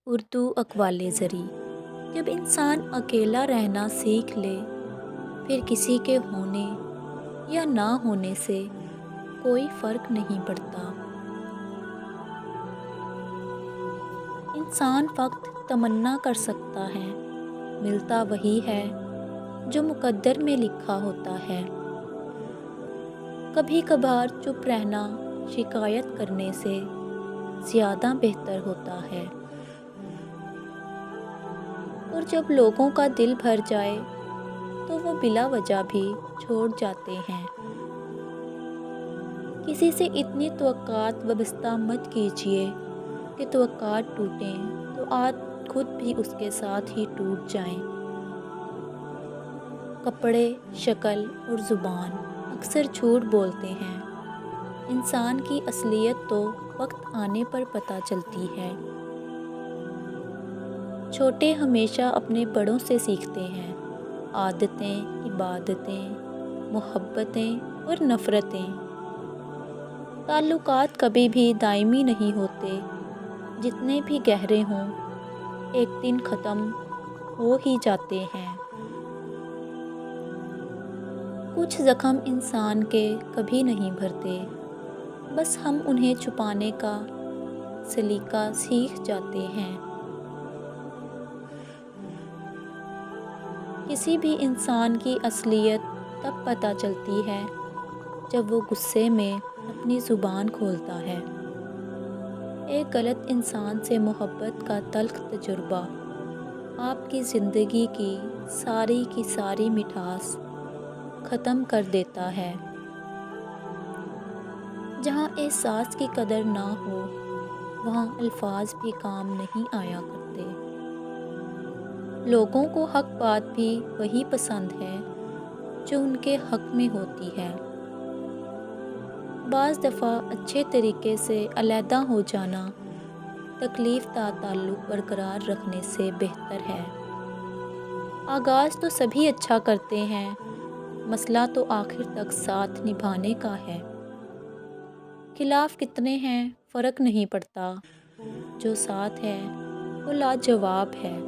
اردو اقوال زری جب انسان اکیلا رہنا سیکھ لے پھر کسی کے ہونے یا نہ ہونے سے کوئی فرق نہیں پڑتا۔ انسان فقط تمنا کر سکتا ہے، ملتا وہی ہے جو مقدر میں لکھا ہوتا ہے۔ کبھی کبھار چپ رہنا شکایت کرنے سے زیادہ بہتر ہوتا ہے، اور جب لوگوں کا دل بھر جائے تو وہ بلا وجہ بھی چھوڑ جاتے ہیں۔ کسی سے اتنی توقعات وابستہ مت کیجیے کہ توقعات ٹوٹیں تو آپ خود بھی اس کے ساتھ ہی ٹوٹ جائیں۔ کپڑے، شکل اور زبان اکثر جھوٹ بولتے ہیں۔ انسان کی اصلیت تو وقت آنے پر پتہ چلتی ہے۔ چھوٹے ہمیشہ اپنے بڑوں سے سیکھتے ہیں، عادتیں، عبادتیں، محبتیں اور نفرتیں۔ تعلقات کبھی بھی دائمی نہیں ہوتے، جتنے بھی گہرے ہوں ایک دن ختم ہو ہی جاتے ہیں۔ کچھ زخم انسان کے کبھی نہیں بھرتے، بس ہم انہیں چھپانے کا سلیقہ سیکھ جاتے ہیں۔ کسی بھی انسان کی اصلیت تب پتہ چلتی ہے جب وہ غصے میں اپنی زبان کھولتا ہے۔ ایک غلط انسان سے محبت کا تلخ تجربہ آپ کی زندگی کی ساری مٹھاس ختم کر دیتا ہے۔ جہاں احساس کی قدر نہ ہو، وہاں الفاظ بھی کام نہیں آیا کرتے۔ لوگوں کو حق بات بھی وہی پسند ہے جو ان کے حق میں ہوتی ہے۔ بعض دفعہ اچھے طریقے سے علیحدہ ہو جانا تکلیف دہ تعلق برقرار رکھنے سے بہتر ہے۔ آغاز تو سبھی اچھا کرتے ہیں، مسئلہ تو آخر تک ساتھ نبھانے کا ہے۔ خلاف کتنے ہیں فرق نہیں پڑتا، جو ساتھ ہے وہ لاجواب ہے۔